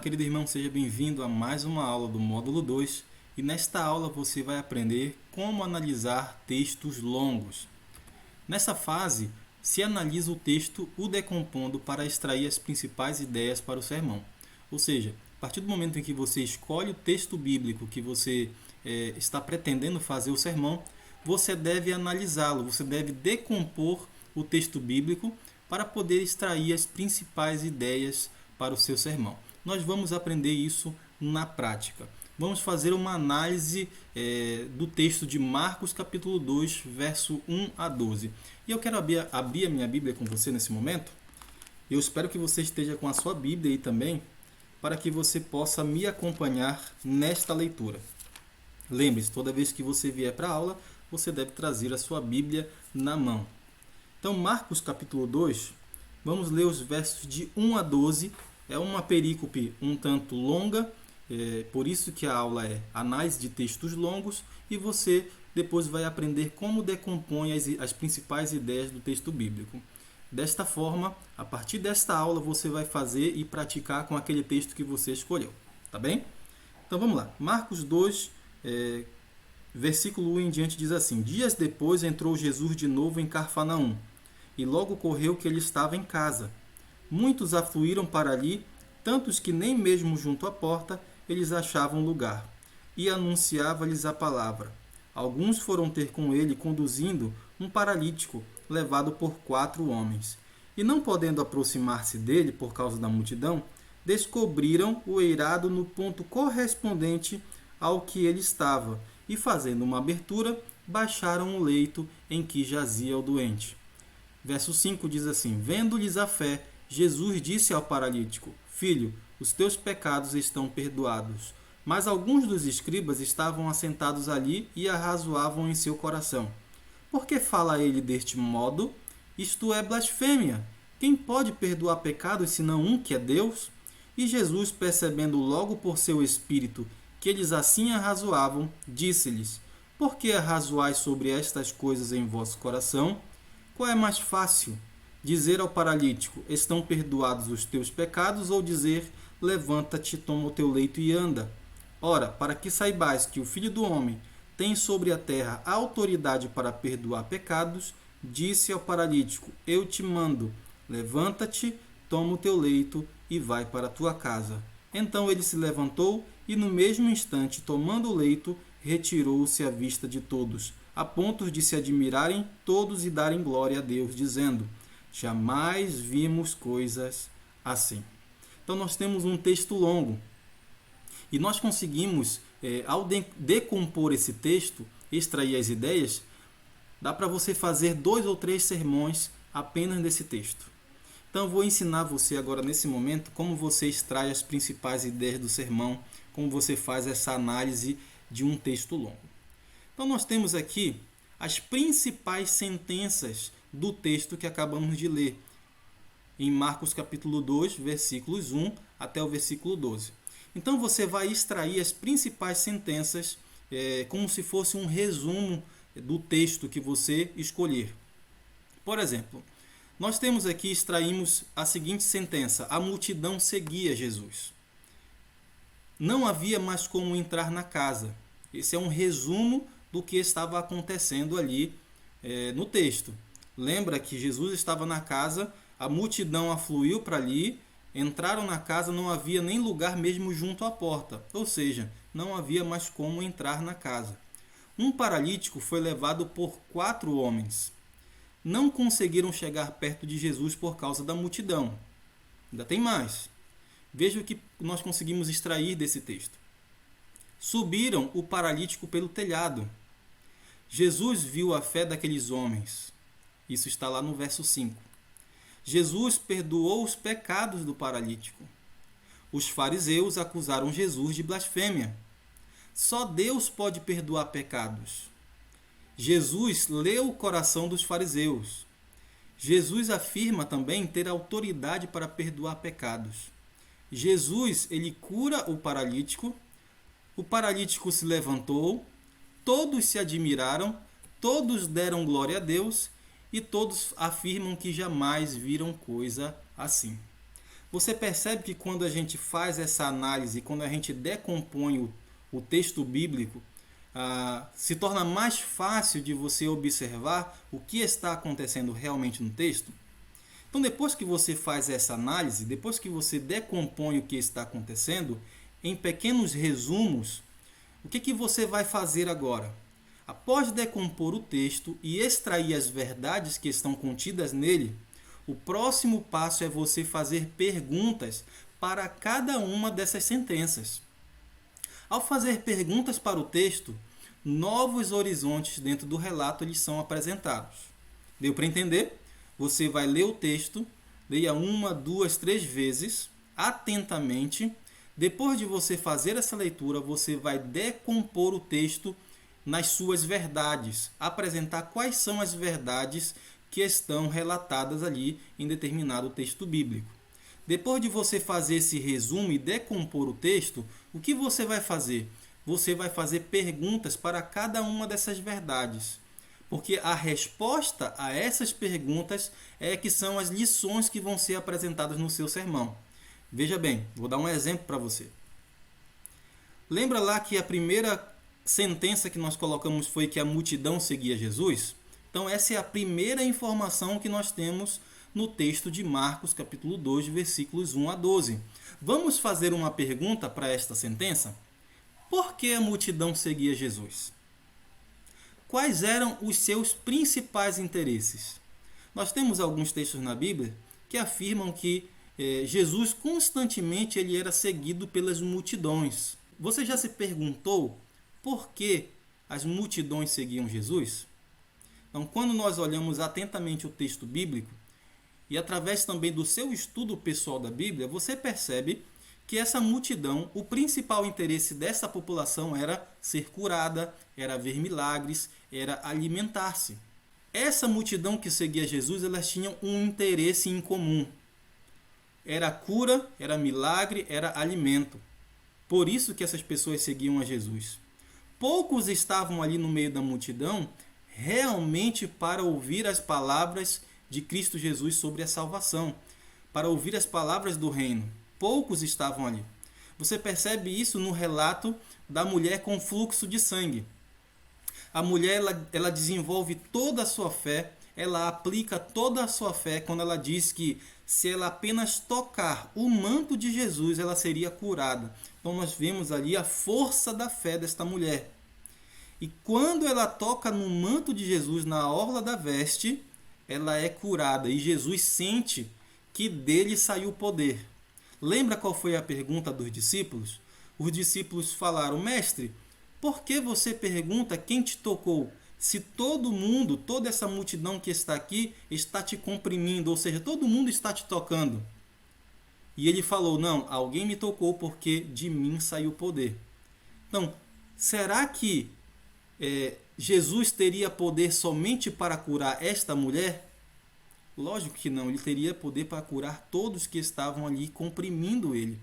querido irmão, seja bem-vindo a mais uma aula do módulo 2 e nesta aula você vai aprender como analisar textos longos. Nessa fase, se analisa o texto o decompondo para extrair as principais ideias para o sermão. Ou seja, a partir do momento em que você escolhe o texto bíblico que você está pretendendo fazer o sermão, você deve analisá-lo, você deve decompor o texto bíblico para poder extrair as principais ideias para o seu sermão. Nós vamos aprender isso na prática. Vamos fazer uma análise do texto de Marcos capítulo 2, verso 1 a 12. E eu quero abrir a minha Bíblia com você nesse momento. Eu espero que você esteja com a sua Bíblia aí também, para que você possa me acompanhar nesta leitura. Lembre-se, toda vez que você vier para a aula, você deve trazer a sua Bíblia na mão. Então, Marcos capítulo 2, vamos ler os versos de 1 a 12. É uma perícope um tanto longa, por isso que a aula é análise de textos longos, e você depois vai aprender como decompõe as principais ideias do texto bíblico. Desta forma, a partir desta aula, você vai fazer e praticar com aquele texto que você escolheu. Tá bem? Então vamos lá. Marcos 2, versículo 1 em diante diz assim: Dias depois entrou Jesus de novo em Cafarnaum, e logo ocorreu que ele estava em casa. Muitos afluíram para ali, tantos que nem mesmo junto à porta eles achavam lugar, e anunciava-lhes a palavra. Alguns foram ter com ele, conduzindo um paralítico, levado por 4 homens. E não podendo aproximar-se dele por causa da multidão, descobriram o eirado no ponto correspondente ao que ele estava, e fazendo uma abertura, baixaram o leito em que jazia o doente. Verso 5 diz assim: Vendo-lhes a fé, Jesus disse ao paralítico: Filho, os teus pecados estão perdoados. Mas alguns dos escribas estavam assentados ali e arrazoavam em seu coração: Por que fala ele deste modo? Isto é blasfêmia. Quem pode perdoar pecados senão um, que é Deus? E Jesus, percebendo logo por seu espírito que eles assim arrazoavam, disse-lhes: Por que arrazoais sobre estas coisas em vosso coração? Qual é mais fácil? Dizer ao paralítico: Estão perdoados os teus pecados, ou dizer: Levanta-te, toma o teu leito e anda? Ora, para que saibais que o Filho do Homem tem sobre a terra autoridade para perdoar pecados, disse ao paralítico: Eu te mando, levanta-te, toma o teu leito e vai para a tua casa. Então ele se levantou e, no mesmo instante, tomando o leito, retirou-se à vista de todos, a ponto de se admirarem todos e darem glória a Deus, dizendo: Jamais vimos coisas assim. Então nós temos um texto longo e nós conseguimos, ao decompor esse texto, extrair as ideias, dá para você fazer 2 ou 3 sermões apenas desse texto. Então eu vou ensinar você agora nesse momento como você extrai as principais ideias do sermão, como você faz essa análise de um texto longo. Então nós temos aqui as principais sentenças do texto que acabamos de ler, em Marcos capítulo 2, versículos 1 até o versículo 12. Então você vai extrair as principais sentenças como se fosse um resumo do texto que você escolher. Por exemplo, nós temos aqui, extraímos a seguinte sentença: a multidão seguia Jesus. Não havia mais como entrar na casa. Esse é um resumo do que estava acontecendo ali no texto. Lembra que Jesus estava na casa, a multidão afluiu para ali, entraram na casa, não havia nem lugar mesmo junto à porta, ou seja, não havia mais como entrar na casa. Um paralítico foi levado por 4 homens. Não conseguiram chegar perto de Jesus por causa da multidão. Ainda tem mais. Veja o que nós conseguimos extrair desse texto. Subiram o paralítico pelo telhado. Jesus viu a fé daqueles homens. Isso está lá no verso 5. Jesus perdoou os pecados do paralítico. Os fariseus acusaram Jesus de blasfêmia. Só Deus pode perdoar pecados. Jesus leu o coração dos fariseus. Jesus afirma também ter autoridade para perdoar pecados. Jesus, ele cura o paralítico se levantou, todos se admiraram, todos deram glória a Deus e todos afirmam que jamais viram coisa assim. Você percebe que quando a gente faz essa análise, quando a gente decompõe o texto bíblico, se torna mais fácil de você observar o que está acontecendo realmente no texto? Então, depois que você faz essa análise, depois que você decompõe o que está acontecendo, em pequenos resumos, o que você vai fazer agora? Após decompor o texto e extrair as verdades que estão contidas nele, o próximo passo é você fazer perguntas para cada uma dessas sentenças. Ao fazer perguntas para o texto, novos horizontes dentro do relato eles são apresentados. Deu para entender? Você vai ler o texto, leia 1, 2, 3 vezes, atentamente. Depois de você fazer essa leitura, você vai decompor o texto nas suas verdades, apresentar quais são as verdades que estão relatadas ali em determinado texto bíblico. Depois de você fazer esse resumo e decompor o texto, o que você vai fazer? Você vai fazer perguntas para cada uma dessas verdades. Porque a resposta a essas perguntas é que são as lições que vão ser apresentadas no seu sermão. Veja bem, vou dar um exemplo para você. Lembra lá que a primeira sentença que nós colocamos foi que a multidão seguia Jesus? Então essa é a primeira informação que nós temos no texto de Marcos, capítulo 2, versículos 1 a 12. Vamos fazer uma pergunta para esta sentença? Por que a multidão seguia Jesus? Quais eram os seus principais interesses? Nós temos alguns textos na Bíblia que afirmam que Jesus constantemente ele era seguido pelas multidões. Você já se perguntou por que as multidões seguiam Jesus? Então, quando nós olhamos atentamente o texto bíblico e através também do seu estudo pessoal da Bíblia, você percebe que essa multidão, o principal interesse dessa população era ser curada, era ver milagres, era alimentar-se. Essa multidão que seguia Jesus, elas tinham um interesse em comum. Era cura, era milagre, era alimento. Por isso que essas pessoas seguiam a Jesus. Poucos estavam ali no meio da multidão realmente para ouvir as palavras de Cristo Jesus sobre a salvação, para ouvir as palavras do reino. Poucos estavam ali. Você percebe isso no relato da mulher com fluxo de sangue. A mulher ela desenvolve toda a sua fé, ela aplica toda a sua fé quando ela diz que se ela apenas tocar o manto de Jesus, ela seria curada. Então nós vemos ali a força da fé desta mulher. E quando ela toca no manto de Jesus, na orla da veste, ela é curada. E Jesus sente que dele saiu o poder. Lembra qual foi a pergunta dos discípulos? Os discípulos falaram: Mestre, por que você pergunta quem te tocou? Se todo mundo, toda essa multidão que está aqui, está te comprimindo, ou seja, todo mundo está te tocando. E ele falou: não, alguém me tocou porque de mim saiu o poder. Então, será que Jesus teria poder somente para curar esta mulher? Lógico que não, ele teria poder para curar todos que estavam ali comprimindo ele.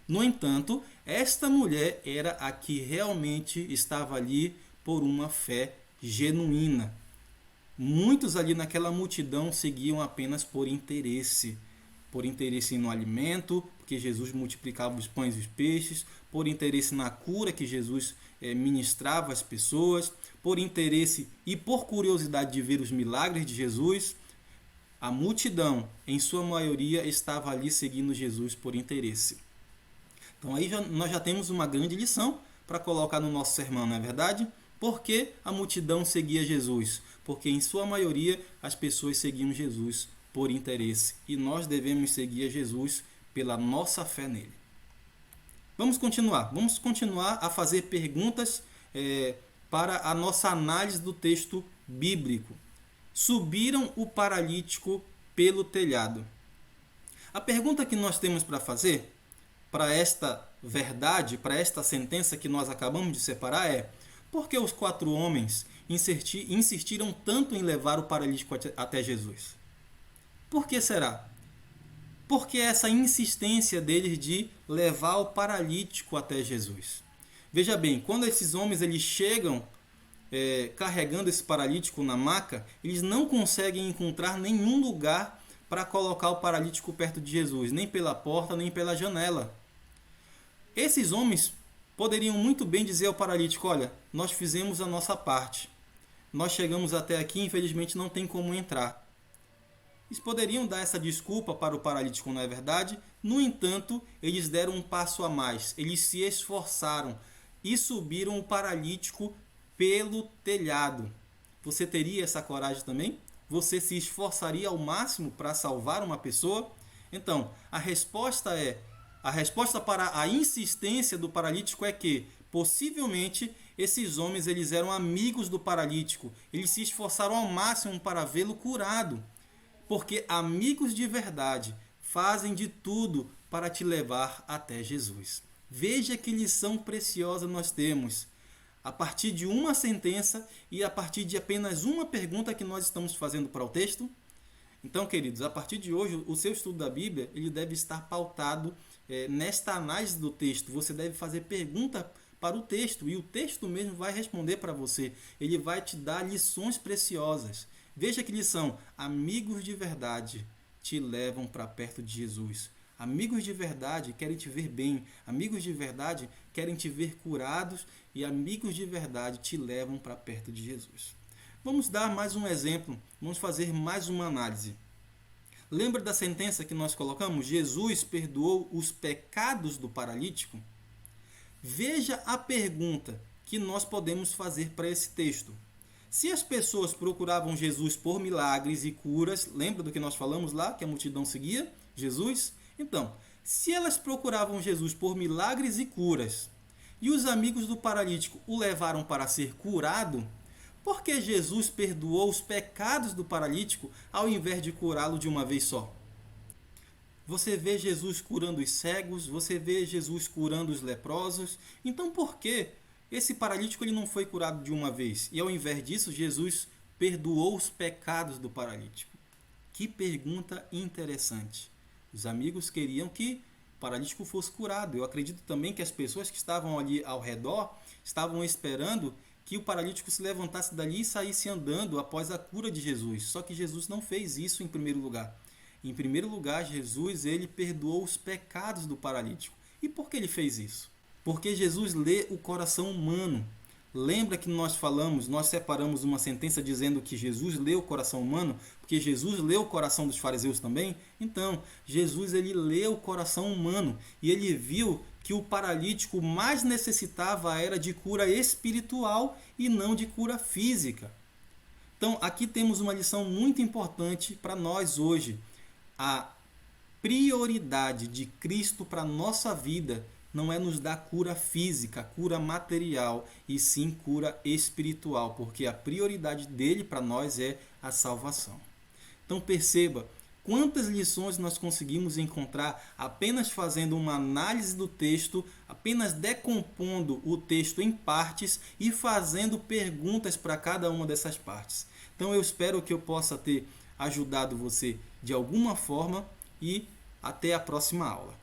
No entanto, esta mulher era a que realmente estava ali por uma fé genuína. Muitos ali naquela multidão seguiam apenas por interesse no alimento, porque Jesus multiplicava os pães e os peixes, por interesse na cura que Jesus ministrava às pessoas, por interesse e por curiosidade de ver os milagres de Jesus. A multidão, em sua maioria, estava ali seguindo Jesus por interesse. Então aí nós já temos uma grande lição para colocar no nosso sermão, não é verdade? Por que a multidão seguia Jesus? Porque em sua maioria as pessoas seguiam Jesus por interesse. E nós devemos seguir a Jesus pela nossa fé nele. Vamos continuar a fazer perguntas para a nossa análise do texto bíblico. Subiram o paralítico pelo telhado. A pergunta que nós temos para fazer para esta verdade, para esta sentença que nós acabamos de separar é: por que os 4 homens insistiram tanto em levar o paralítico até Jesus? Por que será? Por que essa insistência deles de levar o paralítico até Jesus? Veja bem, quando esses homens eles chegam carregando esse paralítico na maca, eles não conseguem encontrar nenhum lugar para colocar o paralítico perto de Jesus, nem pela porta, nem pela janela. Esses homens poderiam muito bem dizer ao paralítico: olha, nós fizemos a nossa parte. Nós chegamos até aqui, infelizmente não tem como entrar. Eles poderiam dar essa desculpa para o paralítico, não é verdade? No entanto, eles deram um passo a mais. Eles se esforçaram e subiram o paralítico pelo telhado. Você teria essa coragem também? Você se esforçaria ao máximo para salvar uma pessoa? Então, a resposta para a insistência do paralítico é que, possivelmente, esses homens eles eram amigos do paralítico. Eles se esforçaram ao máximo para vê-lo curado. Porque amigos de verdade fazem de tudo para te levar até Jesus. Veja que lição preciosa nós temos. A partir de uma sentença e a partir de apenas uma pergunta que nós estamos fazendo para o texto. Então, queridos, a partir de hoje, o seu estudo da Bíblia ele deve estar pautado nesta análise do texto. Você deve fazer pergunta para o texto e o texto mesmo vai responder para você. Ele vai te dar lições preciosas. Veja que lição: amigos de verdade te levam para perto de Jesus. Amigos de verdade querem te ver bem. Amigos de verdade querem te ver curados. E amigos de verdade te levam para perto de Jesus. Vamos dar mais um exemplo. Vamos fazer mais uma análise. Lembra da sentença que nós colocamos? Jesus perdoou os pecados do paralítico? Veja a pergunta que nós podemos fazer para esse texto. Se as pessoas procuravam Jesus por milagres e curas, lembra do que nós falamos lá, que a multidão seguia Jesus? Então, se elas procuravam Jesus por milagres e curas, e os amigos do paralítico o levaram para ser curado, por que Jesus perdoou os pecados do paralítico ao invés de curá-lo de uma vez só? Você vê Jesus curando os cegos, você vê Jesus curando os leprosos, então por que esse paralítico ele não foi curado de uma vez? E ao invés disso, Jesus perdoou os pecados do paralítico. Que pergunta interessante. Os amigos queriam que o paralítico fosse curado. Eu acredito também que as pessoas que estavam ali ao redor estavam esperando que o paralítico se levantasse dali e saísse andando após a cura de Jesus. Só que Jesus não fez isso em primeiro lugar. Em primeiro lugar, Jesus ele perdoou os pecados do paralítico. E por que ele fez isso? Porque Jesus lê o coração humano. Lembra que nós separamos uma sentença dizendo que Jesus lê o coração humano, porque Jesus lê o coração dos fariseus também? Então, Jesus ele lê o coração humano e ele viu que o paralítico mais necessitava era de cura espiritual e não de cura física. Então, aqui temos uma lição muito importante para nós hoje. A prioridade de Cristo para a nossa vida não é nos dar cura física, cura material, e sim cura espiritual, porque a prioridade dele para nós é a salvação. Então perceba quantas lições nós conseguimos encontrar apenas fazendo uma análise do texto, apenas decompondo o texto em partes e fazendo perguntas para cada uma dessas partes. Então eu espero que eu possa ter ajudado você de alguma forma e até a próxima aula.